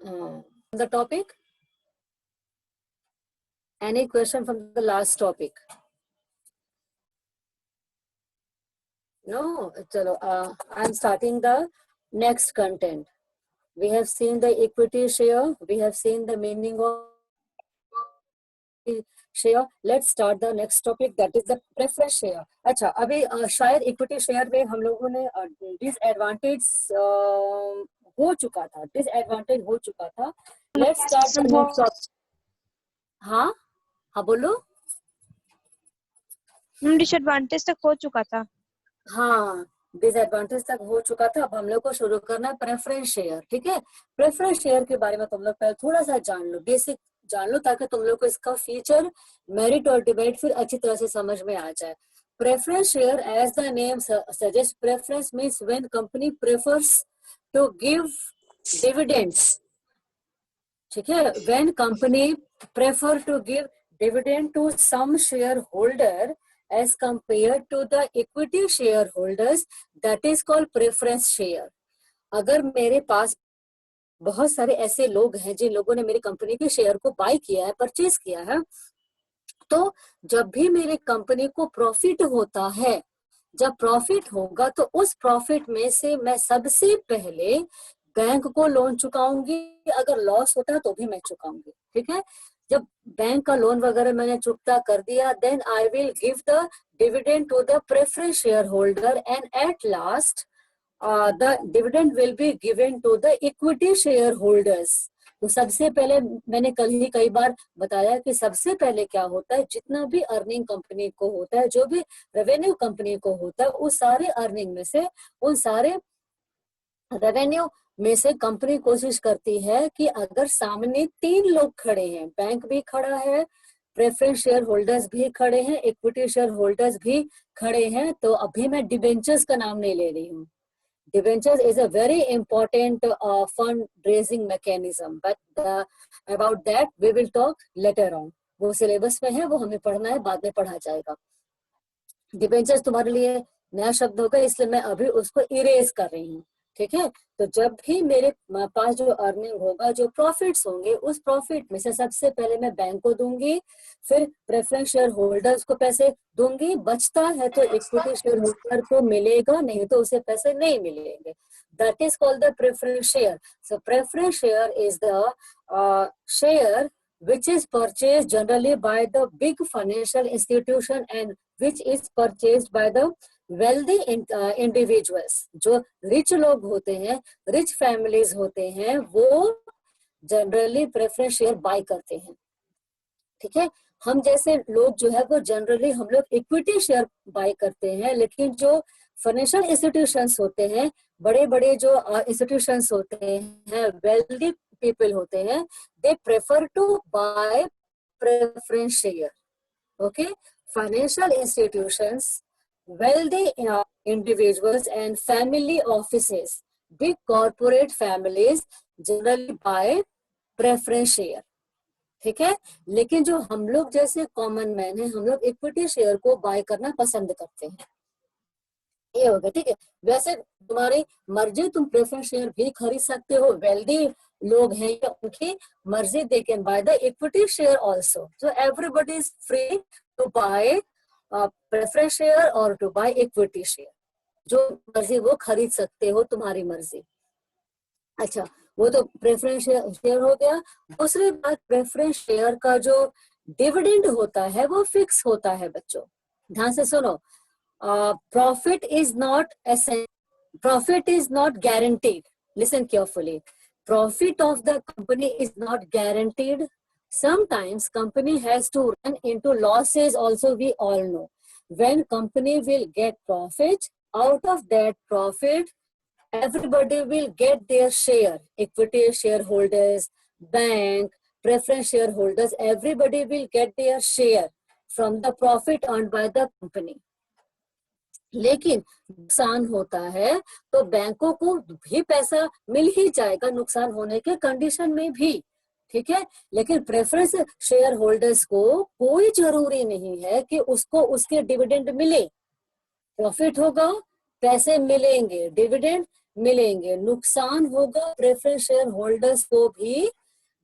The topic? Any question from the last topic? No, chalo, I'm starting the next content. We have seen the equity share. We have seen the meaning of share. Let's start the next topic, that is the preference share. अच्छा, अभी शायद equity share में हम लोगों ने disadvantage हो चुका था, डिसएडवांटेज हो चुका था. Let's start the next topic. हाँ हाँ बोलो. डिसएडवांटेज तक हो चुका था. हाँ, डिसएडवांटेज तक हो चुका था. अब हम लोग को शुरू करना है प्रेफरेंस शेयर. ठीक है, प्रेफरेंस शेयर के बारे में तुम लोग पहले थोड़ा सा जान लो, बेसिक जान लो, ताकि तुम लोग को इसका फीचर, मेरिट और डिमेरिट फिर अच्छी तरह से समझ में आ जाए. Preference share, as the name suggest, preference means when company prefers to give dividends. ठीक है, when company prefer to give dividend to some share holder as compared to the equity shareholders, that is called preference share. अगर मेरे पास बहुत सारे ऐसे लोग हैं जिन लोगों ने मेरी कंपनी के शेयर को बाय किया है, परचेज किया है, तो जब भी मेरे कंपनी को प्रॉफिट होता है, जब प्रॉफिट होगा तो उस प्रॉफिट में से मैं सबसे पहले बैंक को लोन चुकाऊंगी. अगर लॉस होता है तो भी मैं चुकाऊंगी. ठीक है, जब बैंक का लोन वगैरह मैंने चुकता कर दिया, then I will give the dividend to the preference share holder and at last the dividend will be given to the equity share holders. तो सबसे पहले मैंने कल ही कई बार बताया कि सबसे पहले क्या होता है, जितना भी अर्निंग कंपनी को होता है, जो भी रेवेन्यू कंपनी को होता है, उस सारे अर्निंग में से, उन सारे रेवेन्यू में से कंपनी कोशिश करती है कि अगर सामने 3 लोग खड़े हैं, बैंक भी खड़ा है, प्रेफरेंस शेयर होल्डर्स भी खड़े हैं, इक्विटी शेयर होल्डर्स भी खड़े हैं, तो अभी मैं डिबेंचर्स का नाम नहीं ले रही हूँ. Debentures is a very important fund raising mechanism, but about that we will talk later on. वो सिलेबस में है, वो हमें पढ़ना है, बाद में पढ़ा जाएगा. डिबेंचर्स तुम्हारे लिए नया शब्द होगा, इसलिए मैं अभी उसको इरेज कर रही हूँ. ठीक है, तो जब भी मेरे पास जो अर्निंग होगा, जो प्रॉफिट्स होंगे, उस प्रॉफिट में से सबसे पहले मैं बैंक को दूंगी, फिर प्रेफरेंस शेयर होल्डर्स को पैसे दूंगी. बचता है तो इक्विटी शेयर होल्डर को मिलेगा, नहीं तो उसे पैसे नहीं मिलेंगे. That is called the preference share. So preference share is the share which is purchased generally by the big financial institution and which is purchased by the wealthy individuals. जो rich लोग होते हैं, rich families होते हैं, वो generally preference share buy करते हैं. ठीक है, हम जैसे लोग जो है वो जनरली हम लोग इक्विटी शेयर बाय करते हैं, लेकिन जो फाइनेंशियल इंस्टीट्यूशंस होते हैं, बड़े बड़े जो इंस्टीट्यूशंस होते हैं, वेल्दी पीपल होते हैं, they prefer to buy preference share. Okay, financial institutions, wealthy individuals and family offices, big corporate families generally buy preference share. ठीक है, लेकिन जो हम लोग जैसे कॉमन मैन है, हम लोग इक्विटी शेयर को बाय करना पसंद करते हैं. ये होगा. ठीक है, वैसे तुम्हारी मर्जी, तुम प्रेफरेंस शेयर भी खरीद सकते हो. वेल्दी लोग हैं, उनकी मर्जी, they can buy the equity share also. So everybody is free to buy preference share और टू बाय इक्विटी शेयर. जो मर्जी वो खरीद सकते हो, तुम्हारी मर्जी. अच्छा, वो तो प्रेफरेंस शेयर हो गया. दूसरी बात, प्रेफरेंस शेयर का जो डिविडेंड होता है वो फिक्स होता है. बच्चों ध्यान से सुनो. Profit is not guaranteed. Listen carefully. Profit of the company is not guaranteed. Sometimes company has to run into losses also, we all know. When company will get profit, out of that profit everybody will get their share. Equity shareholders, bank, preference shareholders, everybody will get their share from the profit earned by the company. लेकिन नुकसान होता है तो बैंकों को भी पैसा मिल ही जाएगा, नुकसान होने के कंडीशन में भी. ठीक है, लेकिन प्रेफरेंस शेयर होल्डर्स को कोई जरूरी नहीं है कि उसको उसके डिविडेंड मिले. प्रॉफिट होगा, पैसे मिलेंगे, डिविडेंड मिलेंगे। नुकसान होगा प्रेफरेंस शेयर होल्डर्स को भी,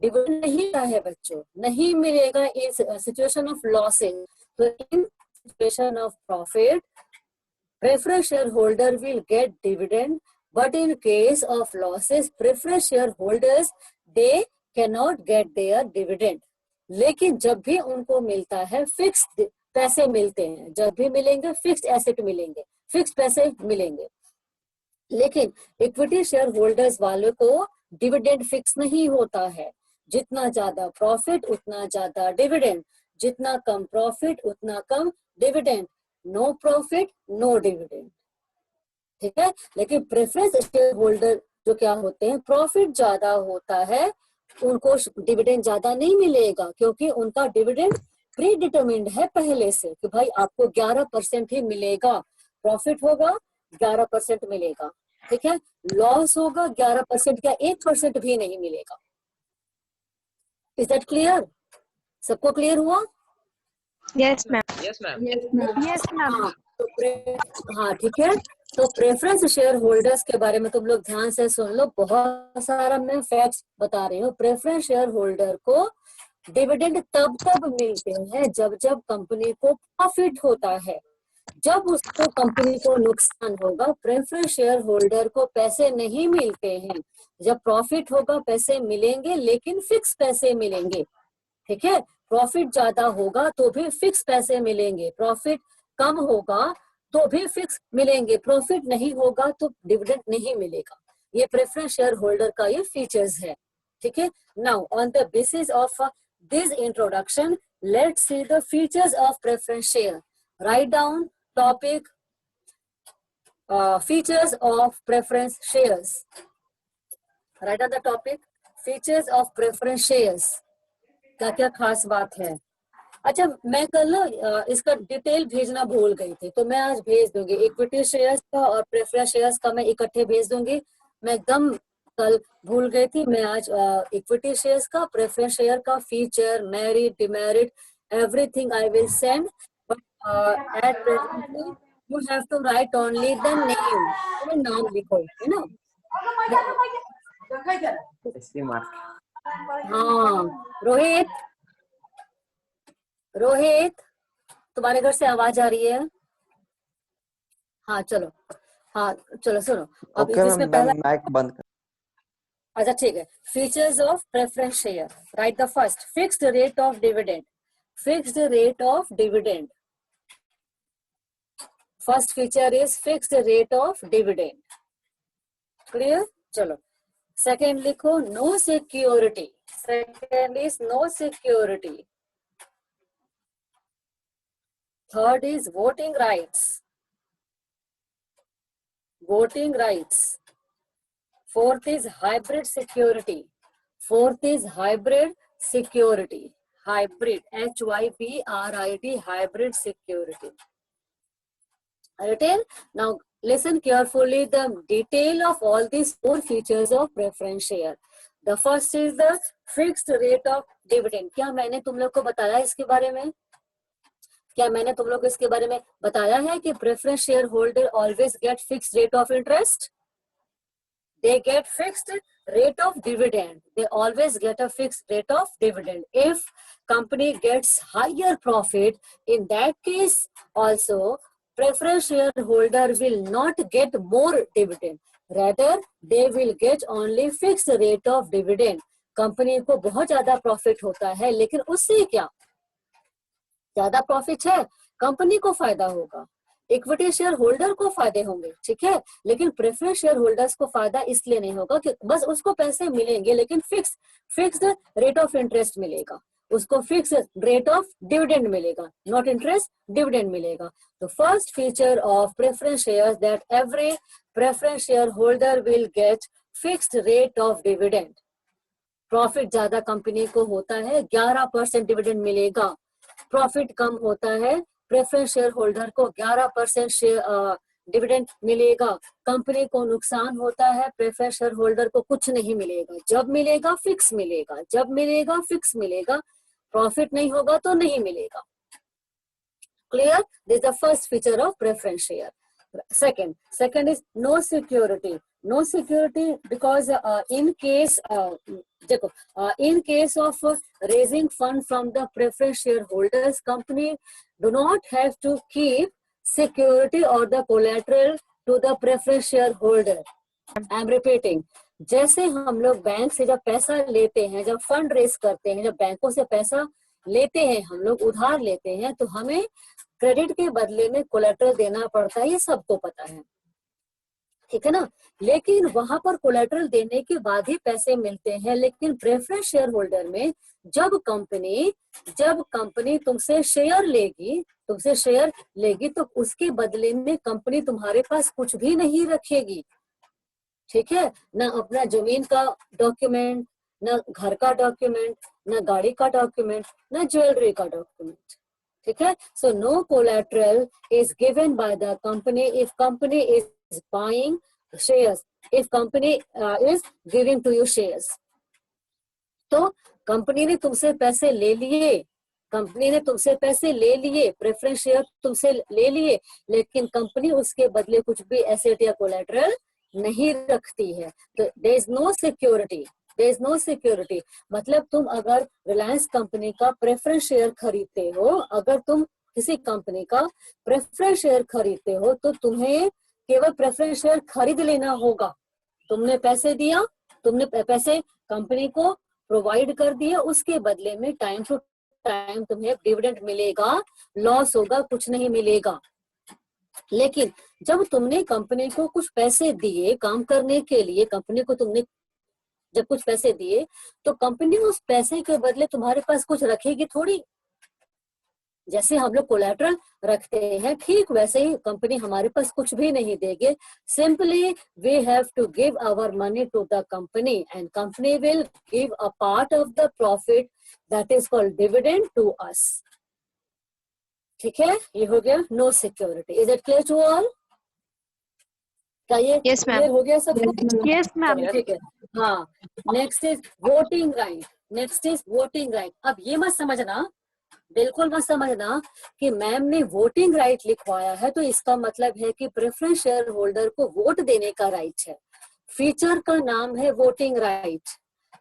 डिविडेंड नहीं रहा है बच्चों, नहीं मिलेगा इन सिचुएशन ऑफ लॉसेस। तो in situation of profit preference shareholder will get dividend, but in case of losses preference shareholders they cannot get their dividend. लेकिन जब भी उनको मिलता है फिक्स पैसे मिलते हैं, जब भी मिलेंगे फिक्स्ड एसेट मिलेंगे, फिक्स पैसे मिलेंगे। लेकिन इक्विटी शेयर होल्डर्स वालों को डिविडेंड फिक्स नहीं होता है, जितना ज्यादा प्रॉफिट उतना ज्यादा डिविडेंड, जितना कम प्रॉफिट उतना कम dividend, no profit no dividend, ठीक है। लेकिन प्रेफरेंस शेयर होल्डर जो क्या होते हैं, प्रॉफिट ज्यादा होता है उनको डिविडेंड ज्यादा नहीं मिलेगा, क्योंकि उनका डिविडेंड प्री डिटरमिन्ड है पहले से कि भाई आपको 11% ही मिलेगा, प्रॉफिट होगा 11% मिलेगा, ठीक है। लॉस होगा 11% क्या 1% भी नहीं मिलेगा। Is that clear? सबको क्लियर हुआ? Yes, ma'am. Yes, ma'am. Yes, ma'am. हाँ ठीक है। तो प्रेफरेंस शेयर होल्डर्स के बारे में तुम लोग ध्यान से सुन लो, बहुत सारा मैं फैक्ट्स बता रही हूँ। प्रेफरेंस शेयर होल्डर को डिविडेंड तब तब मिलते हैं जब जब कंपनी को प्रॉफिट होता है। जब उसको कंपनी को नुकसान होगा प्रेफरेंस शेयर होल्डर को पैसे नहीं मिलते हैं। जब प्रॉफिट होगा पैसे मिलेंगे, लेकिन फिक्स पैसे मिलेंगे, ठीक है। प्रॉफिट ज्यादा होगा तो भी फिक्स पैसे मिलेंगे, प्रॉफिट कम होगा तो भी फिक्स मिलेंगे, प्रॉफिट नहीं होगा तो डिविडेंड नहीं मिलेगा। ये प्रेफरेंस शेयर होल्डर का ये फीचर्स है, ठीक है। Now on the basis of this introduction let's see the features of preference share. Write down topic features of preference shares. Write down the topic features of preference shares. क्या क्या खास बात है? अच्छा, मैं कल ना इसका डिटेल भेजना भूल गई थी, तो मैं आज भेज दूंगी। इक्विटी शेयर्स का और प्रेफरेंस शेयर्स का मैं इकट्ठे भेज दूंगी। मैं एकदम कल भूल गई थी। मैं आज इक्विटी शेयर्स का, प्रेफरेंस शेयर का feature, merit, demerit, everything I will send, but at presently you have to write only the name. नाम लिखो, है ना। हाँ रोहित, रोहित तुम्हारे घर से आवाज आ रही है? हाँ चलो, हाँ चलो सुनो। अब ओके इसमें मैम, पहला, माइक बंद कर। अच्छा ठीक है। Features of preference share, right the first, fixed rate of dividend. Fixed rate of dividend, first feature is fixed rate of dividend. Clear? चलो सेकेंड लिखो, no security. Second is no security. Third is voting rights. Voting rights. Fourth is hybrid security. Fourth is hybrid security. Hybrid, HYBRID, hybrid security. Written? Now listen carefully the detail of all these four features of preference share. The first is the fixed rate of dividend. क्या मैंने तुम लोग को बताया इसके बारे में? क्या मैंने तुम लोग को इसके बारे में बताया है कि preference share holder always get fixed rate of interest? They get fixed rate of dividend. They always get a fixed rate of dividend. If company gets higher profit, in that case also preference shareholder will not get more dividend. Rather, they will get only fixed rate of dividend. Company को बहुत ज्यादा profit होता है, लेकिन उससे क्या, ज्यादा profit है कंपनी को फायदा होगा, इक्विटी शेयर होल्डर को फायदे होंगे, ठीक है। लेकिन प्रेफरेंस शेयर होल्डर्स को फायदा इसलिए नहीं होगा कि बस उसको पैसे मिलेंगे, लेकिन फिक्स्ड रेट ऑफ इंटरेस्ट मिलेगा, उसको फिक्स्ड रेट ऑफ डिविडेंड मिलेगा, नॉट इंटरेस्ट, डिविडेंड मिलेगा। तो first feature of preference shares that every preference share holder will get fixed rate of dividend. Profit ज्यादा कंपनी को होता है 11% डिविडेंड मिलेगा, प्रॉफिट कम होता है प्रेफरेंस शेयर होल्डर को 11% डिविडेंड मिलेगा, कंपनी को नुकसान होता है प्रेफरेंस शेयर होल्डर को कुछ नहीं मिलेगा। जब मिलेगा फिक्स मिलेगा, जब मिलेगा फिक्स मिलेगा, प्रॉफिट नहीं होगा तो नहीं मिलेगा। Clear? This is the first feature of preference share. Second is no security. No security because in case देखो in case of raising fund from the preference shareholders, company do not have to keep security or the collateral to the preference shareholder. I am repeating, जैसे हम लोग bank से जब पैसा लेते हैं, जब फंड रेस करते हैं, जब बैंकों से पैसा लेते हैं, हम लोग उधार लेते हैं, तो हमें क्रेडिट के बदले में कोलेटरल देना पड़ता है, ये सबको पता है, ठीक है ना। लेकिन वहां पर कोलेटरल देने के बाद ही पैसे मिलते हैं। लेकिन प्रेफरेंस शेयर होल्डर में जब कंपनी तुमसे शेयर लेगी तो उसके बदले में कंपनी तुम्हारे पास कुछ भी नहीं रखेगी, ठीक है ना। अपना जमीन का डॉक्यूमेंट, ना घर का डॉक्यूमेंट, ना गाड़ी का डॉक्यूमेंट, ना ज्वेलरी का डॉक्यूमेंट, ठीक है। So no collateral is given by the company if company is buying shares, if company is giving to you shares. तो कंपनी ने तुमसे पैसे ले लिए, प्रेफरेंस शेयर तुमसे ले लिए, लेकिन कंपनी उसके बदले कुछ भी एसेट या कोलेटरल नहीं रखती है। तो देयर इज नो सिक्योरिटी, मतलब तुम अगर रिलायंस कंपनी का प्रेफरेंस शेयर खरीदते हो, अगर तुम किसी कंपनी का प्रेफरेंस शेयर खरीदते हो तो तुम्हें केवल प्रेफरेंस शेयर खरीद लेना होगा। तुमने पैसे दिया, तुमने पैसे कंपनी को प्रोवाइड कर दिए, उसके बदले में टाइम टू टाइम तुम्हें डिविडेंड मिलेगा, लॉस होगा, कुछ नहीं मिलेगा। लेकिन जब तुमने कंपनी को कुछ पैसे दिए काम करने के लिए, कंपनी को तुमने जब कुछ पैसे दिए तो कंपनी उस पैसे के बदले तुम्हारे पास कुछ रखेगी थोड़ी। जैसे हम लोग कोलेटरल रखते हैं, ठीक वैसे ही कंपनी हमारे पास कुछ भी नहीं देगी। Simply we have to give our money to the company and company will give a part of the profit that is called dividend to us, ठीक है। ये हो गया नो सिक्योरिटी। Is it clear to all? क्या ये क्लियर हो गया सबको? Yes, ma'am. ठीक है। हाँ, नेक्स्ट इज वोटिंग राइट। अब ये मत समझना, बिल्कुल मत समझना कि मैम ने वोटिंग राइट लिखवाया है तो इसका मतलब है कि प्रेफरेंस शेयर होल्डर को वोट देने का राइट है। फीचर का नाम है वोटिंग राइट।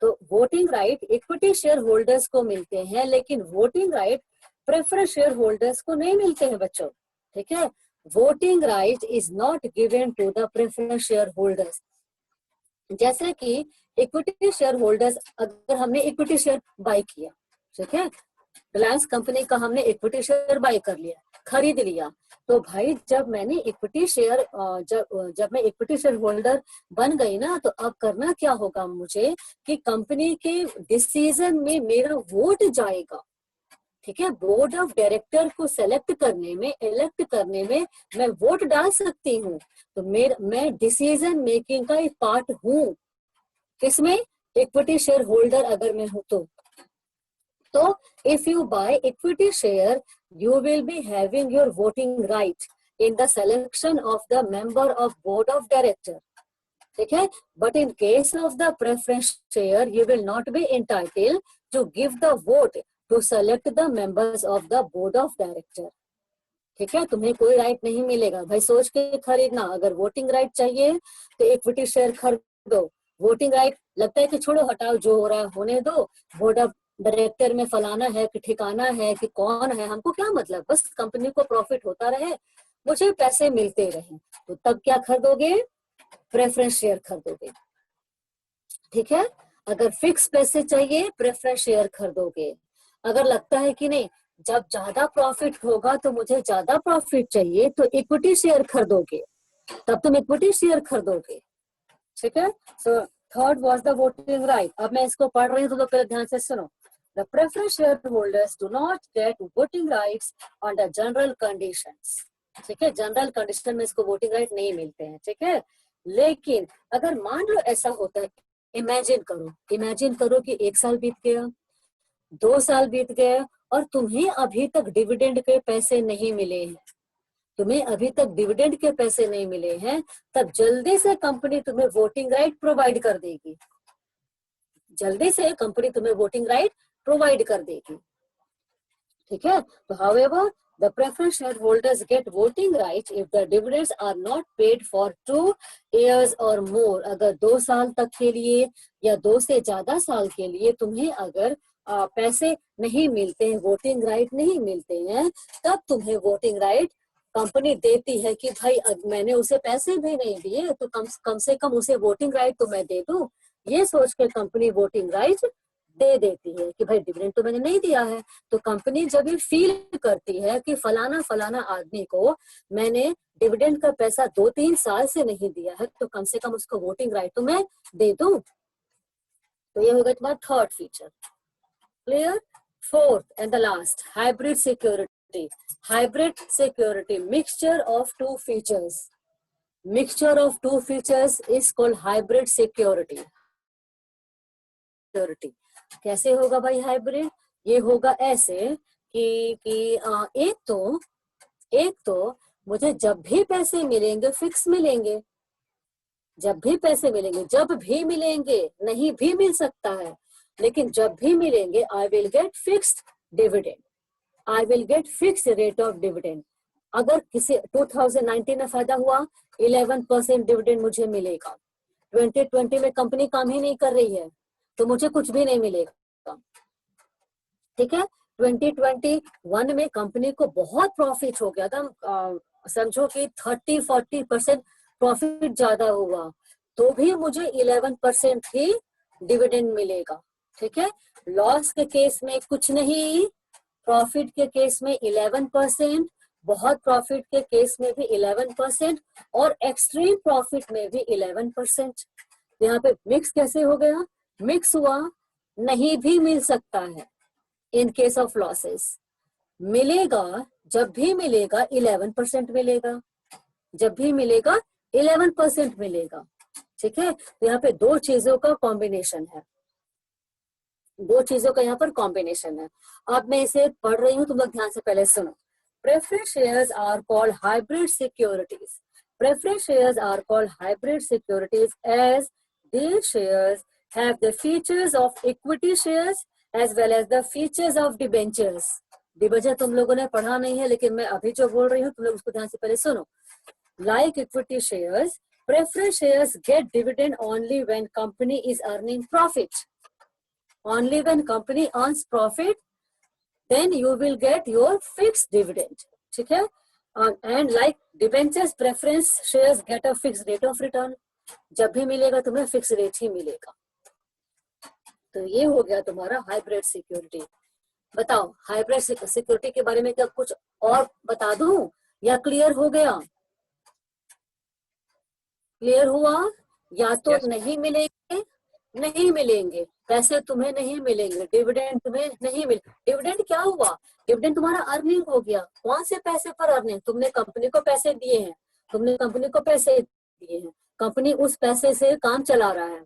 तो voting right equity share holders को मिलते हैं, लेकिन voting right preference share holders को नहीं मिलते हैं बच्चों, ठीक है। Voting right is not given to the preference share holders. जैसे कि इक्विटी शेयर होल्डर्स, अगर हमने इक्विटी शेयर बाय किया, ठीक है, रिलायंस कंपनी का हमने इक्विटी शेयर बाय कर लिया, खरीद लिया, तो भाई जब मैं इक्विटी शेयर होल्डर बन गई ना, तो अब करना क्या होगा मुझे कि कंपनी के डिसीजन में मेरा वोट जाएगा, ठीक है। बोर्ड ऑफ डायरेक्टर को इलेक्ट करने में मैं वोट डाल सकती हूँ, तो मैं डिसीजन मेकिंग का एक पार्ट हूँ। किसमें? इक्विटी शेयर होल्डर अगर मैं हूँ तो if you buy equity share, you will be having your voting right in the selection of the member of board of director, ठीक है। But in case of the preference share, you will not be entitled to give the vote to select the members of the board of director, ठीक है। तुम्हें कोई right नहीं मिलेगा भाई, सोच के खरीदना। अगर वोटिंग राइट चाहिए तो इक्विटी शेयर खरीदो। वोटिंग राइट लगता है कि छोड़ो हटाओ, जो हो रहा है होने दो, बोर्ड ऑफ डायरेक्टर में फलाना है कि ठिकाना है कि कौन है, हमको क्या मतलब, बस कंपनी को प्रॉफिट होता रहे, मुझे पैसे मिलते रहे। तो तब क्या खरीदोगे? प्रेफरेंस शेयर खरीदोगे, ठीक है। अगर फिक्स पैसे चाहिए प्रेफरेंस शेयर खरीदोगे। अगर लगता है कि नहीं जब ज्यादा प्रॉफिट होगा तो मुझे ज्यादा प्रॉफिट चाहिए तो इक्विटी शेयर खरीदोगे, तब तुम इक्विटी शेयर खरीदोगे, ठीक है। So third was the voting right. अब मैं इसको पढ़ रही हूँ तो पहले ध्यान से सुनो। The preference shareholders do not get voting rights under general conditions, ठीक है। जनरल कंडीशन में इसको वोटिंग राइट नहीं मिलते हैं, ठीक है। लेकिन अगर मान लो ऐसा होता है, इमेजिन करो कि 1 साल बीत गया, 2 साल बीत गए और तुम्हें अभी तक डिविडेंड के पैसे नहीं मिले हैं, तब जल्दी से कंपनी तुम्हें वोटिंग राइट प्रोवाइड कर देगी, ठीक है। तो however The preference shareholders get voting rights if the dividends are not paid for 2 years or more. अगर 2 साल तक के लिए या 2 से ज्यादा साल के लिए तुम्हें अगर पैसे नहीं मिलते हैं, वोटिंग राइट नहीं मिलते हैं, तब तुम्हें वोटिंग राइट कंपनी देती है कि भाई मैंने उसे पैसे भी नहीं दिए तो कम से कम उसे वोटिंग राइट तो मैं दे दूं। ये सोच के कंपनी वोटिंग राइट दे देती है कि भाई डिविडेंड तो मैंने नहीं दिया है। तो कंपनी जब ये फील करती है कि फलाना फलाना आदमी को मैंने डिविडेंड का पैसा 2-3 साल से नहीं दिया है, तो कम से कम उसको वोटिंग राइट तो मैं दे दूं। तो ये होगा तुम्हारा third feature. Clear? Fourth and the last, hybrid security. Hybrid security, mixture of 2 features. Mixture of 2 features is called hybrid security. कैसे होगा भाई हाइब्रिड? ये होगा ऐसे कि एक तो मुझे जब भी पैसे मिलेंगे फिक्स मिलेंगे, जब भी पैसे मिलेंगे, जब भी मिलेंगे, नहीं भी मिल सकता है, लेकिन जब भी मिलेंगे I will get fixed dividend, I will get fixed rate of dividend. अगर किसी 2019 में फायदा हुआ 11% डिविडेंड मुझे मिलेगा। 2020 में कंपनी काम ही नहीं कर रही है तो मुझे कुछ भी नहीं मिलेगा। ठीक है, 2021 में कंपनी को बहुत प्रॉफिट हो गया था, समझो कि 30-40% प्रॉफिट ज्यादा हुआ, तो भी मुझे 11% ही डिविडेंड मिलेगा। ठीक है, लॉस के केस में कुछ नहीं, प्रॉफिट के केस में 11%, बहुत प्रॉफिट के केस में भी 11% और एक्सट्रीम प्रॉफिट में भी 11%। यहाँ पे मिक्स कैसे हो गया? मिक्स हुआ, नहीं भी मिल सकता है इन केस ऑफ लॉसेस। मिलेगा, जब भी मिलेगा 11% मिलेगा, जब भी मिलेगा 11% मिलेगा। ठीक है, तो यहाँ पे 2 चीजों का कॉम्बिनेशन है, 2 चीजों का यहाँ पर कॉम्बिनेशन है। अब मैं इसे पढ़ रही हूँ, तुम लोग ध्यान से पहले सुनो। Preference shares are called hybrid securities. Preference shares are called hybrid securities as these shares have the features of equity shares as well as the features of debentures. Debenture तुम लोगों ने पढ़ा नहीं है, लेकिन मैं अभी जो बोल रही हूँ तुम लोग उसको ध्यान से पहले सुनो। Like equity shares, preference shares get dividend only when company is earning profit. Only when company earns profit, then you will get your fixed dividend. ठीक है, and like debentures, preference shares get a fixed rate of return. जब भी मिलेगा तुम्हें fix rate ही मिलेगा। तो ये हो गया तुम्हारा हाइब्रिड सिक्योरिटी। बताओ हाइब्रिड सिक्योरिटी के बारे में क्या कुछ और बता दूं या क्लियर हो गया? क्लियर हुआ? या तो Yes. नहीं मिलेंगे, नहीं मिलेंगे पैसे, तुम्हें नहीं मिलेंगे डिविडेंड, तुम्हें नहीं मिले। डिविडेंड क्या हुआ? डिविडेंड तुम्हारा अर्निंग हो गया। कौन से पैसे पर अर्निंग? तुमने कंपनी को पैसे दिए हैं, तुमने कंपनी को पैसे दिए हैं, कंपनी उस पैसे से काम चला रहा है,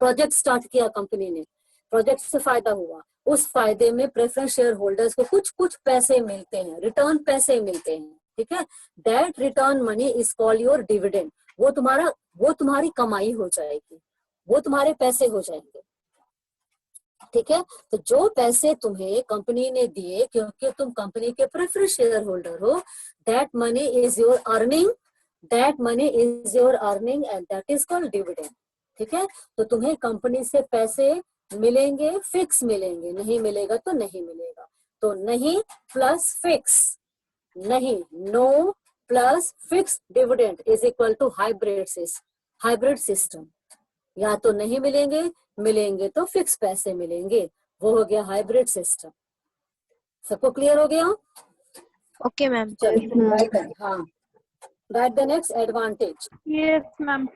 प्रोजेक्ट स्टार्ट किया कंपनी ने, प्रोजेक्ट से फायदा हुआ, उस फायदे में प्रेफरेंस शेयर होल्डर्स को कुछ कुछ पैसे मिलते हैं, रिटर्न पैसे मिलते हैं। ठीक है, that return money is called your dividend. वो तुम्हारी कमाई हो जाएगी, वो तुम्हारे पैसे हो जाएंगे। ठीक है, तो जो पैसे तुम्हें कंपनी ने दिए क्योंकि तुम कंपनी के प्रेफरेंस शेयर होल्डर हो, that money is your earning, that money is your earning and that is called dividend. ठीक है, तो तुम्हें कंपनी से पैसे मिलेंगे, फिक्स मिलेंगे, नहीं मिलेगा तो नहीं मिलेगा। तो नहीं प्लस फिक्स, नहीं, no plus fix dividend is equal to hybrid system. या तो नहीं मिलेंगे, मिलेंगे तो फिक्स पैसे मिलेंगे, वो हो गया हाइब्रिड सिस्टम। सबको क्लियर हो गया? Okay, ma'am. चलो हाँ, right the next advantage. Yes, ma'am.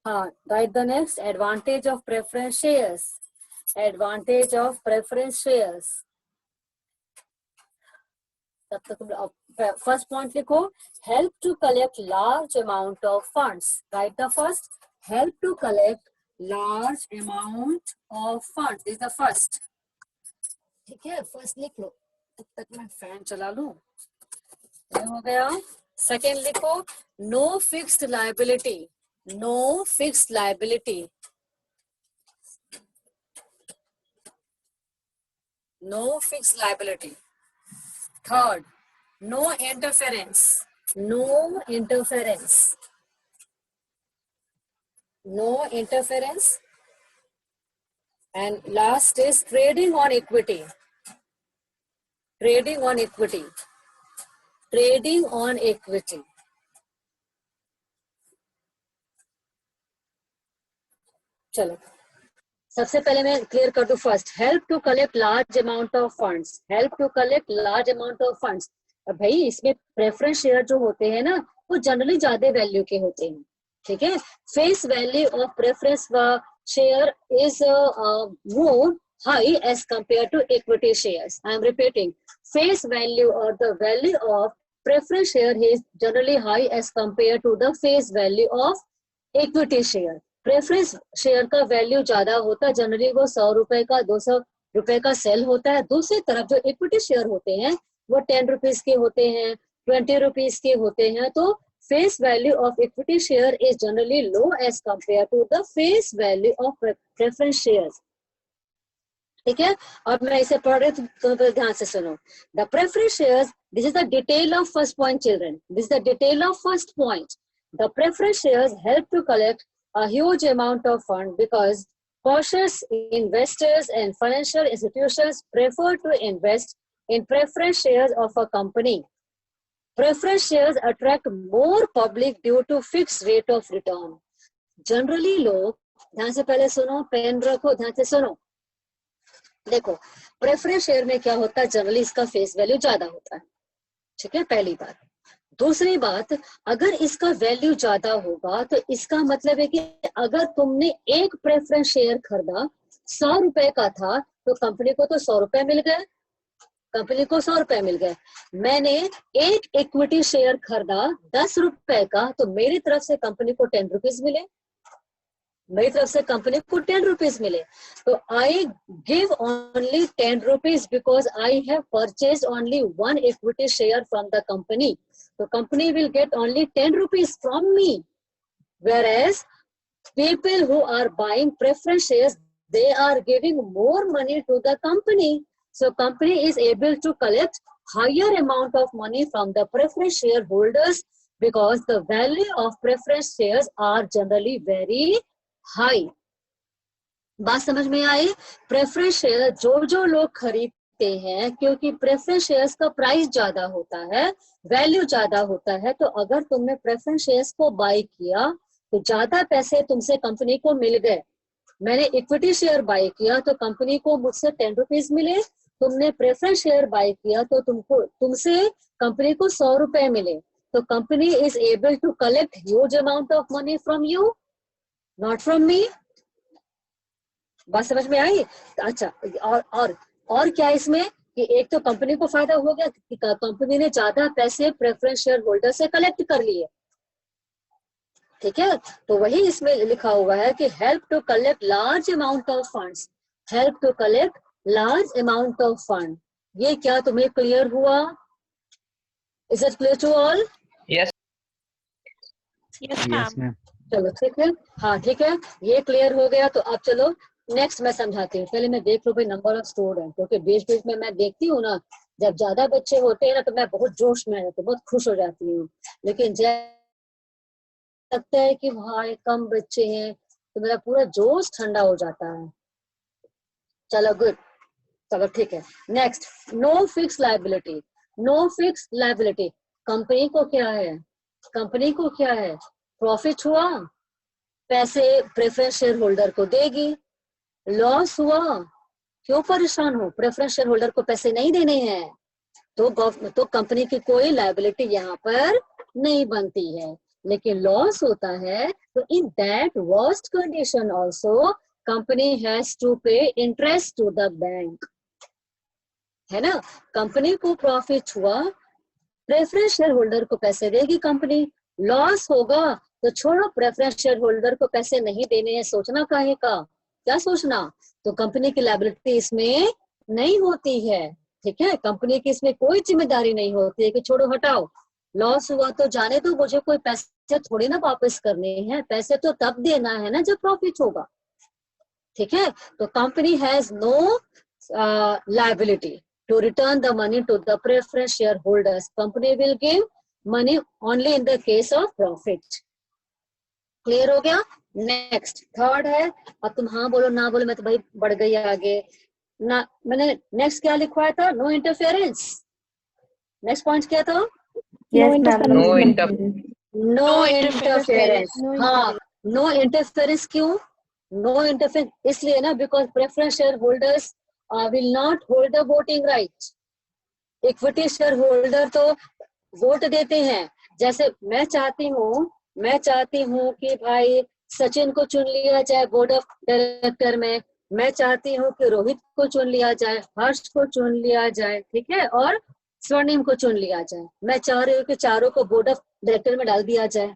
हाँ, right the next advantage of preference shares. Advantage of preference shares, तब तक फर्स्ट पॉइंट लिखो, help to collect large amount of funds. Right the first, help to collect large amount of funds is the first. ठीक है, first लिख लो, तब तक मैं fan चला लूं। ये हो गया। सेकेंड लिखो, no fixed liability, no fixed liability, no fixed liability. Third, no interference. No interference. No interference. And last is trading on equity. Trading on equity. Trading on equity. चलो सबसे पहले मैं क्लियर कर दूं first, help to collect large amount of funds. Help to collect large amount of funds. अब भाई इसमें preference share जो होते हैं ना वो जनरली ज्यादा वैल्यू के होते हैं. ठीक है, face value of preference share is more high as compared to equity shares. I am repeating, face value or the value of preference share is generally high as compared to the face value of equity share. Preference share का value ज्यादा होता है, generally वो 100 रुपए का 200 रुपए का cell होता है. दूसरी तरफ जो इक्विटी शेयर होते हैं वो 10 रुपीज के होते हैं, 20 रुपीज के होते हैं. तो face value of equity share is generally low as compare to the face value of preference shares. ठीक है, अब मैं इसे पढ़ रही हूँ तो ध्यान से सुनो. The preference shares, this is the detail of first point children, this is the detail of first point. The preference shares help to collect a huge amount of fund because cautious investors and financial institutions prefer to invest in preference shares of a company. Preference shares attract more public due to fixed rate of return. Generally लोग, ध्यान से पहले सुनो, pen रखो, ध्यान से सुनो. देखो प्रेफरेंस शेयर में क्या होता है, जनरली इसका फेस वैल्यू ज्यादा होता है. ठीक है, पहली बात. दूसरी बात, अगर इसका वैल्यू ज्यादा होगा तो इसका मतलब है कि अगर तुमने एक प्रेफरेंस शेयर खरीदा 100 रुपए का था तो कंपनी को तो 100 रुपए मिल गए, कंपनी को 100 रुपए मिल गए. मैंने एक इक्विटी शेयर खरीदा 10 रुपए का तो मेरी तरफ से कंपनी को 10 रुपीज मिले, मेरी तरफ से कंपनी को 10 रुपीज मिले. तो I give only 10 rupees because I have purchase only 1 equity share from the company. So company will get only 10 rupees from me, whereas people who are buying preference shares, they are giving more money to the company. So company is able to collect higher amount of money from the preference shareholders because the value of preference shares are generally very high. बात समझ में आई? Preference share जो लोग खरीदते हैं क्योंकि preference shares का price ज्यादा होता है, वैल्यू ज्यादा होता है. तो अगर तुमने प्रेफरेंस शेयर्स को बाय किया तो ज्यादा पैसे तुमसे कंपनी को मिल गए. मैंने इक्विटी शेयर बाय किया तो कंपनी को मुझसे 10 रुपीज मिले, तुमने प्रेफरेंस शेयर बाय किया तो तुमसे कंपनी को 100 रुपए मिले. तो company is able to collect huge amount of money from you, not from me. बात समझ में आई? अच्छा, और क्या इसमें कि एक तो कंपनी को फायदा हो गया कि कंपनी ने ज्यादा पैसे प्रेफरेंस शेयर होल्डर से कलेक्ट कर लिए. ठीक है, तो वही इसमें लिखा हुआ है कि help to collect large amount of funds, help to collect large amount of fund. ये क्या तुम्हें क्लियर हुआ? Is it clear to all? Yes. Yes, ma'am. चलो ठीक है, हाँ ठीक है, ये क्लियर हो गया. तो अब चलो नेक्स्ट मैं समझाती हूँ. पहले मैं देख लूँ भाई नंबर ऑफ स्टूडेंट, क्योंकि बीच बीच में मैं देखती हूँ ना जब ज्यादा बच्चे होते हैं ना तो मैं बहुत जोश में आ जाती हूँ, बहुत खुश हो जाती हूँ. लेकिन जब लगता है कि भाई कम बच्चे हैं तो मेरा पूरा जोश ठंडा हो जाता है. चलो गुड, चलो ठीक है. Next, no fix liability. No fix liability. Company को क्या है, कंपनी को क्या है, प्रॉफिट हुआ पैसे प्रेफरेंस शेयर होल्डर को देगी, लॉस हुआ क्यों परेशान हो, प्रेफरेंस शेयर होल्डर को पैसे नहीं देने हैं तो कंपनी की कोई लायबिलिटी यहाँ पर नहीं बनती है. लेकिन लॉस होता है तो in that worst condition also company has to pay interest to the bank, है ना. कंपनी को प्रॉफिट हुआ, प्रेफरेंस शेयर होल्डर को पैसे देगी कंपनी. लॉस होगा तो छोड़ो, प्रेफरेंस शेयर होल्डर को पैसे नहीं देने हैं, सोचना काहे का, क्या सोचना. तो कंपनी की लायबिलिटी इसमें नहीं होती है. ठीक है, कंपनी की इसमें कोई जिम्मेदारी नहीं होती है कि छोड़ो हटाओ, लॉस हुआ तो जाने दो, मुझे कोई पैसे थोड़ी ना वापस करने हैं, पैसे तो तब देना है ना जब प्रॉफिट होगा. ठीक है, तो company has no liability. to return the money to the preference shareholders. Company will give money only in the case of profit. Clear हो गया? नेक्स्ट थर्ड है, अब तुम हाँ बोलो ना बोलो, मैं तो भाई बढ़ गई आगे ना। मैंने नेक्स्ट क्या लिखवाया था? No interference. नेक्स्ट पॉइंट क्या था? Yes, ma'am. No No interference. No interference. हाँ, नो इंटरफेरेंस क्यों? नो इंटरफेरेंस इसलिए ना, because preference share holders will not hold the voting right. Equity share holder तो वोट देते हैं। जैसे मैं चाहती हूँ कि भाई सचिन को चुन लिया जाए बोर्ड ऑफ डायरेक्टर में, मैं चाहती हूँ कि रोहित को चुन लिया जाए, हर्ष को चुन लिया जाए, ठीक है, और स्वर्णिम को चुन लिया जाए। मैं चाह रही हूँ कि चारों को बोर्ड ऑफ डायरेक्टर में डाल दिया जाए।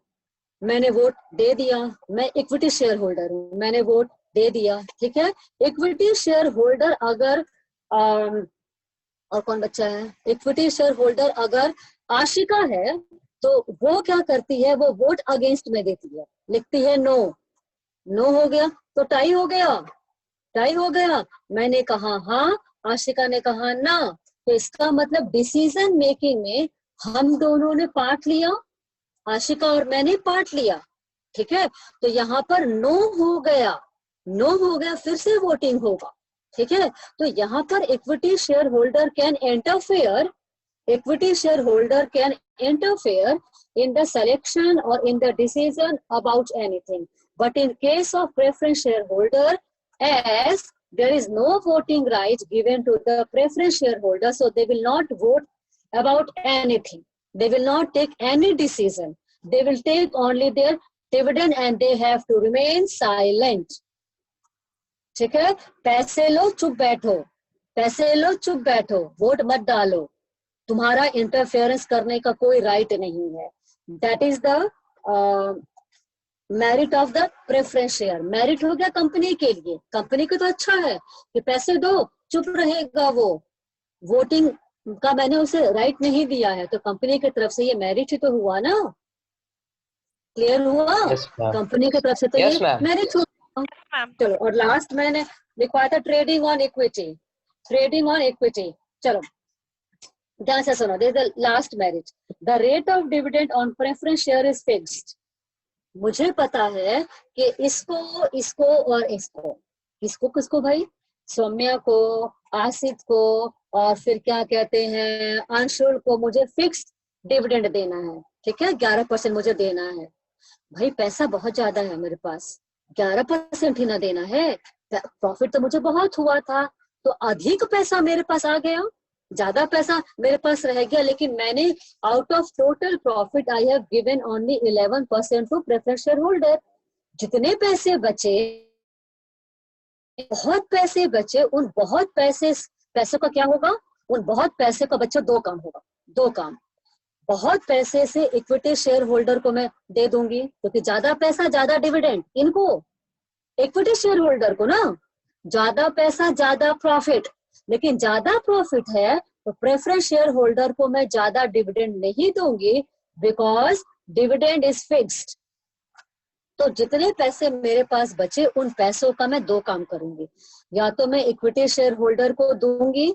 मैंने वोट दे दिया, मैं इक्विटी शेयर होल्डर हूँ, मैंने वोट दे दिया, ठीक है। इक्विटी शेयर होल्डर अगर और कौन बच्चा है? इक्विटी शेयर होल्डर अगर आशिका है तो वो क्या करती है? वो वोट अगेंस्ट में देती है, लिखती है नो। नो हो गया तो टाई हो गया, टाई हो गया। मैंने कहा हाँ, आशिका ने कहा ना, तो इसका मतलब डिसीजन मेकिंग में हम दोनों ने पार्ट लिया, आशिका और मैंने पार्ट लिया, ठीक है। तो यहाँ पर नो हो गया, नो हो गया, फिर से वोटिंग होगा, ठीक है। तो यहाँ पर equity share holder can interfere, equity shareholder can interfere in the selection or in the decision about anything. But in case of preference shareholder, as there is no voting right given to the preference shareholder, so they will not vote about anything. They will not take any decision. They will take only their dividend and they have to remain silent. ठीक है, पैसे लो चुप बैठो, पैसे लो चुप बैठो, vote मत डालो, तुम्हारा इंटरफेरेंस करने का कोई राइट नहीं है। That is the merit of the preference share. Merit हो गया कंपनी के लिए, कंपनी को तो अच्छा है कि पैसे दो चुप रहेगा वो, वोटिंग का मैंने उसे राइट नहीं दिया है, तो कंपनी की तरफ से ये मेरिट ही तो हुआ ना। क्लियर हुआ? कंपनी की तरफ से तो ये मेरिट हुआ। चलो, और लास्ट मैंने लिखवाया था trading on equity, trading on equity. चलो ध्यान से सुनो, this the last merit. The rate of dividend on preference share is fixed. मुझे पता है कि इसको और इसको किसको भाई? सौम्या को, आसित को, और फिर क्या कहते हैं अंशुल को मुझे फिक्स डिविडेंड देना है, ठीक है, 11% मुझे देना है। भाई पैसा बहुत ज्यादा है मेरे पास, 11% ही ना देना है। प्रॉफिट तो मुझे बहुत हुआ था, तो अधिक पैसा मेरे पास आ गया, ज्यादा पैसा मेरे पास रह गया, लेकिन मैंने out of total profit I have given only 11% to preference share holder. जितने पैसे बचे, बहुत पैसे बचे, उन बहुत पैसों का क्या होगा? उन बहुत पैसे का बच्चा दो काम होगा, दो काम। बहुत पैसे से इक्विटी शेयर होल्डर को मैं दे दूंगी, क्योंकि ज्यादा पैसा ज्यादा डिविडेंड, इनको इक्विटी शेयर होल्डर को ना, ज्यादा पैसा ज्यादा प्रॉफिट। लेकिन ज्यादा प्रॉफिट है तो प्रेफरेंस शेयर होल्डर को मैं ज्यादा डिविडेंड नहीं दूंगी, बिकॉज डिविडेंड इज फिक्स्ड। तो जितने पैसे मेरे पास बचे, उन पैसों का मैं दो काम करूंगी, या तो मैं इक्विटी शेयर होल्डर को दूंगी,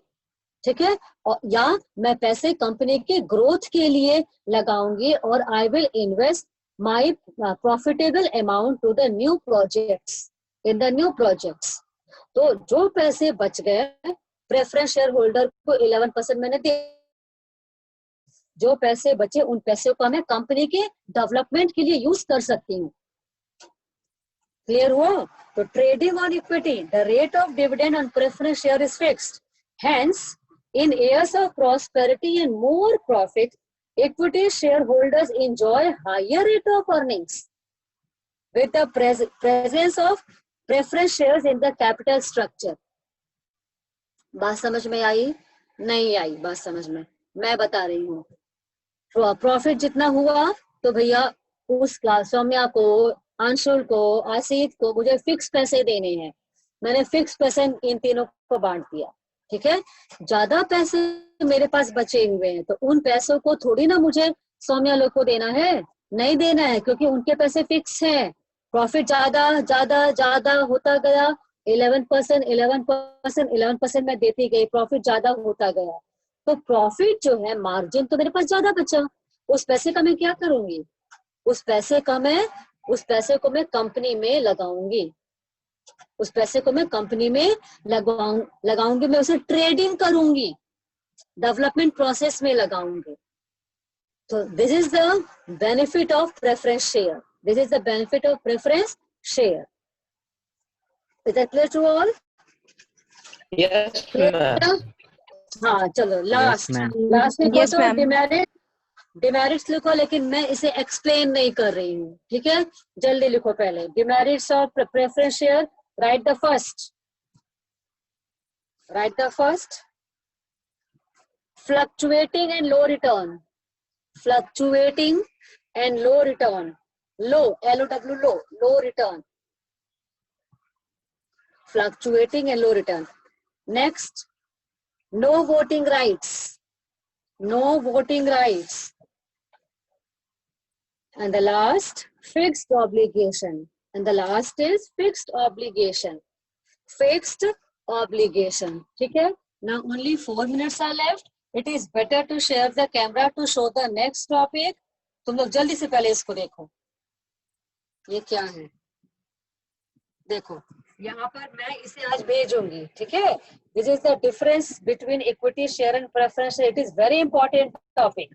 ठीक है, और या मैं पैसे कंपनी के ग्रोथ के लिए लगाऊंगी, और I will invest my profitable amount to the new projects, in the new projects. तो जो पैसे बच गए, प्रेफरेंस शेयर होल्डर को 11% मैंने दे, जो पैसे बचे उन पैसों का मैं कंपनी के डेवलपमेंट के लिए यूज कर सकती हूँ। क्लियर हुआ? तो trading on equity, the rate of dividend on preference share is fixed, hence in years of prosperity and more profit, equity shareholders enjoy higher rate of earnings with the presence of preference shares in the capital structure. बात समझ में आई? नहीं आई बात समझ में? मैं बता रही हूँ, प्रॉफिट जितना हुआ तो भैया उस सौम्या को, अंशुल को, आसित को मुझे फिक्स पैसे देने हैं, मैंने फिक्स पैसे इन तीनों को बांट दिया, ठीक है। ज्यादा पैसे मेरे पास बचे हुए हैं, तो उन पैसों को थोड़ी ना मुझे सौम्या लोग को देना है, नहीं देना है, क्योंकि उनके पैसे फिक्स हैं। प्रॉफिट ज्यादा ज्यादा ज्यादा होता गया 11%, 11%, 11% में देती गई, प्रॉफिट ज्यादा होता गया, तो प्रॉफिट जो है, मार्जिन तो मेरे पास ज्यादा बचा, उस पैसे का मैं क्या करूंगी, उस पैसे को मैं कंपनी में लगाऊंगी, उस पैसे को मैं कंपनी में लगाऊंगी, मैं उसे ट्रेडिंग करूंगी, डेवलपमेंट प्रोसेस में लगाऊंगी। तो this is the benefit of preference share, this is the benefit of preference share. Is that clear to all? Yes, ma'am. हाँ चलो, Yes, ma'am. लास्ट में Yes, तो ma'am. डिमेरिट्स लिखो, लेकिन मैं इसे एक्सप्लेन नहीं कर रही हूँ, ठीक है, जल्दी लिखो पहले demerits of preference share. Right the first, fluctuating and low return, fluctuating and low return, low LOW, low return, fluctuating and low return. Next, no voting rights, no voting rights. And the last, fixed obligation. And the last is fixed obligation. Fixed obligation. ठीक है? Now only 4 minutes are left. It is better to share the camera to show the next topic. तुम लोग जल्दी से पहले इसको देखो, ये क्या है, देखो यहाँ पर मैं इसे आज भेजूंगी, ठीक है। This is the difference between equity share and preference share. It is very important topic,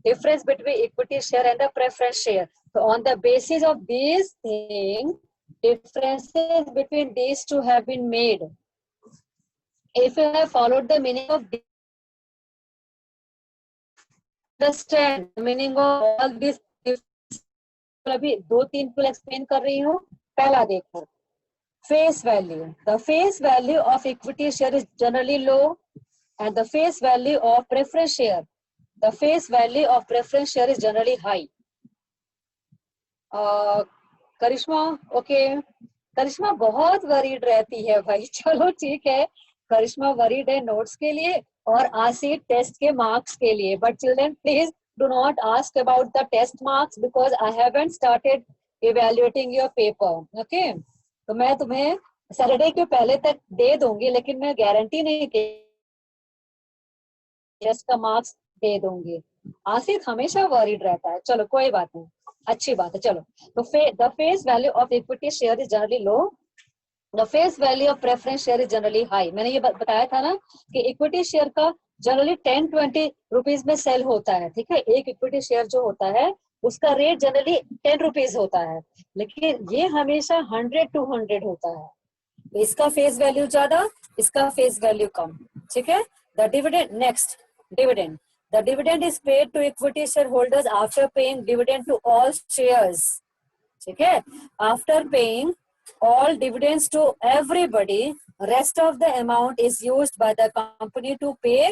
difference between equity share and the preference share. So on the basis of these things, differences between these two have been made. If you have followed the meaning of, understand the meaning of all these, अभी 2-3 को explain कर रही हूँ। पहला देखो, face value. The face value of equity share is generally low, and the face value of preference share, the face value of preference share is generally high. Karishma, okay, Karishma बहुत worried रहती है भाई, चलो ठीक है, करिश्मा वरीड है नोट्स के लिए और आसिफ टेस्ट के मार्क्स के लिए, but children please do not ask about the test marks because I haven't started evaluating your paper, okay. तो मैं तुम्हें सैटरडे के पहले तक दे दूंगी, लेकिन मैं गारंटी नहीं कि टेस्ट का मार्क्स दे दूंगी। आसिफ हमेशा वरीड रहता है, चलो कोई बात नहीं, अच्छी बात है। चलो, तो the face value of equity share is generally low, the face value of preference share is generally high. मैंने ये बताया था ना कि इक्विटी शेयर का जनरली 10-20 रुपीज में सेल होता है, ठीक है। एक इक्विटी शेयर जो होता है उसका रेट जनरली 10 रुपीज होता है, लेकिन ये हमेशा 100-200 होता है। इसका फेस वैल्यू ज्यादा, इसका फेस वैल्यू कम, ठीक है। The dividend, next dividend, the dividend is paid to equity shareholders after paying dividend to all shares, ठीक है। after paying all dividends to everybody, rest of the amount is used by the company to pay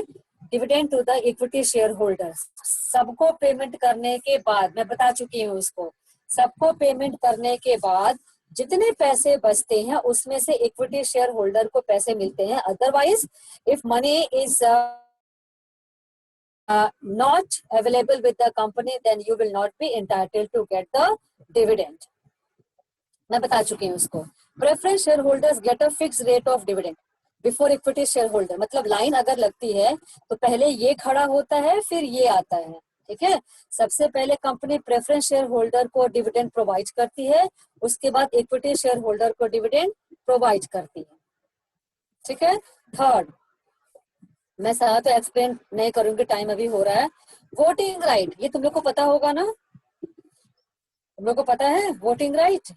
dividend to the equity shareholders. सबको payment करने के बाद, मैं बता चुकी हूँ इसको, सबको पेमेंट करने के बाद जितने पैसे बचते हैं उसमें से इक्विटी शेयर होल्डर को पैसे मिलते हैं। Otherwise if money is not available with the company, then you will not be entitled to get the dividend. मैं बता चुकी हूँ उसको। Preference shareholders get a fixed rate of dividend before equity shareholder, मतलब लाइन अगर लगती है तो पहले ये खड़ा होता है फिर ये आता है, ठीक है। सबसे पहले कंपनी प्रेफरेंस शेयर होल्डर को डिविडेंड प्रोवाइड करती है, उसके बाद इक्विटी शेयर होल्डर को डिविडेंड प्रोवाइड करती है, ठीक है। थर्ड, मैं सारा तो एक्सप्लेन नहीं करूंगी, टाइम अभी हो रहा है। वोटिंग राइट, ये तुम लोग को पता होगा ना, तुम लोग को पता है voting right.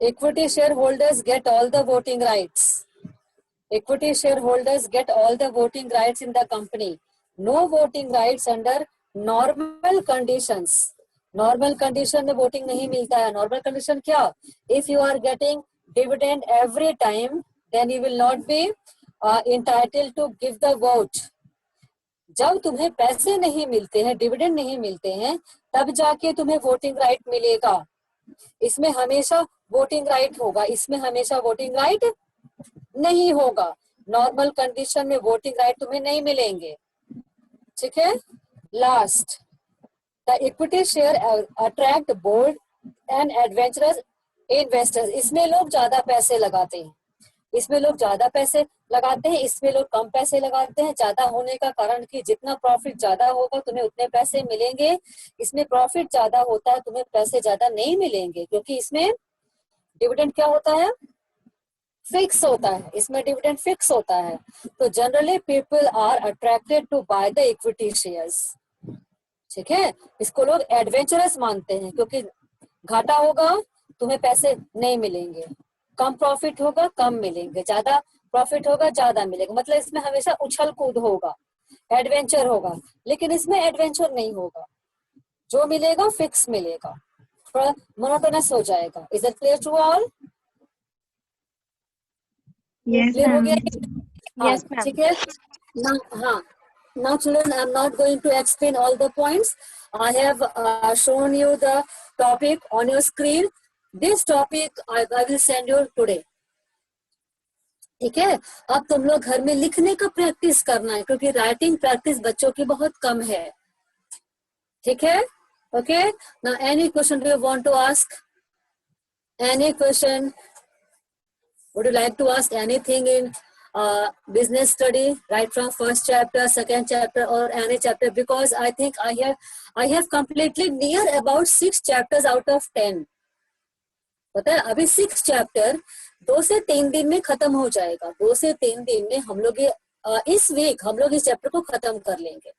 Equity share holders get all the voting rights, equity share holders get all the voting rights in the company. No voting rights under normal conditions, normal condition में वोटिंग नहीं मिलता है। नॉर्मल कंडीशन क्या, if you are getting dividend every time then you will not be entitled to give the vote. जब तुम्हें पैसे नहीं मिलते हैं, डिविडेंड नहीं मिलते हैं, तब जाके तुम्हें वोटिंग राइट मिलेगा। इसमें हमेशा वोटिंग राइट होगा, इसमें हमेशा वोटिंग राइट नहीं होगा। नॉर्मल कंडीशन में वोटिंग राइट तुम्हें नहीं मिलेंगे, ठीक है। Last, the equity share attract bold and adventurous investors, इसमें लोग ज्यादा पैसे लगाते हैं, इसमें लोग ज्यादा पैसे लगाते हैं, इसमें लोग कम पैसे लगाते हैं। ज्यादा होने का कारण कि जितना प्रॉफिट ज्यादा होगा तुम्हें उतने पैसे मिलेंगे, इसमें प्रॉफिट ज्यादा होता है तुम्हें पैसे ज्यादा नहीं मिलेंगे, क्योंकि इसमें डिविडेंड क्या होता है, फिक्स होता है, इसमें डिविडेंड फिक्स होता है। तो generally people are attracted to buy the equity shares, ठीक है। इसको लोग एडवेंचरस मानते हैं, क्योंकि घाटा होगा तुम्हें पैसे नहीं मिलेंगे, कम प्रॉफिट होगा कम मिलेंगे, ज्यादा प्रॉफिट होगा ज्यादा मिलेगा, मतलब इसमें हमेशा उछल कूद होगा, एडवेंचर होगा। लेकिन इसमें एडवेंचर नहीं होगा, जो मिलेगा फिक्स मिलेगा, थोड़ा मोनोटोनस हो जाएगा। Is it clear to all? Yes, clear हो गया? ma'am. हाँ, Yes, ma'am. ठीक है ना। हाँ, now children, I am not going to explain all the points. I have shown you the topic on your screen. This topic I will send you today. ठीक है, अब तुम लोग घर में लिखने का प्रैक्टिस करना है, क्योंकि राइटिंग प्रैक्टिस बच्चों की बहुत कम है, ठीक है। Okay, now any question do you want to ask? Any question? Would you like to ask anything in business study, right from first chapter, second chapter, or any chapter? Because I think I have completed near about 6 chapters out of 10. पता है, अभी 6 chapter 2 से 3 दिन में खत्म हो जाएगा। 2 से 3 दिन में हम लोग इस वीक हम लोग इस चैप्टर को खत्म कर लेंगे,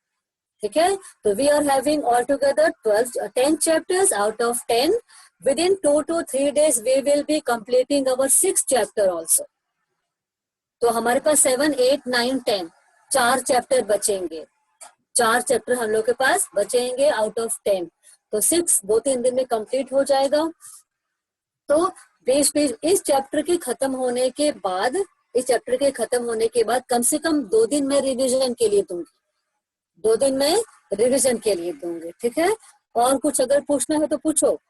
ठीक है। तो we are having all together 10 chapters out of 10। Within 2 to 3 days we will be completing our 6th chapter also. तो हमारे पास 7, 8, 9, 10 4 चैप्टर बचेंगे, 4 चैप्टर हम लोग के पास बचेंगे आउट ऑफ 10। तो 6 2-3 दिन में कंप्लीट हो जाएगा। तो पेज इस चैप्टर के खत्म होने के बाद, इस चैप्टर के खत्म होने के बाद कम से कम 2 दिन में रिवीजन के लिए दूंगी, 2 दिन में रिवीजन के लिए दूंगी, ठीक है। और कुछ अगर पूछना है तो पूछो।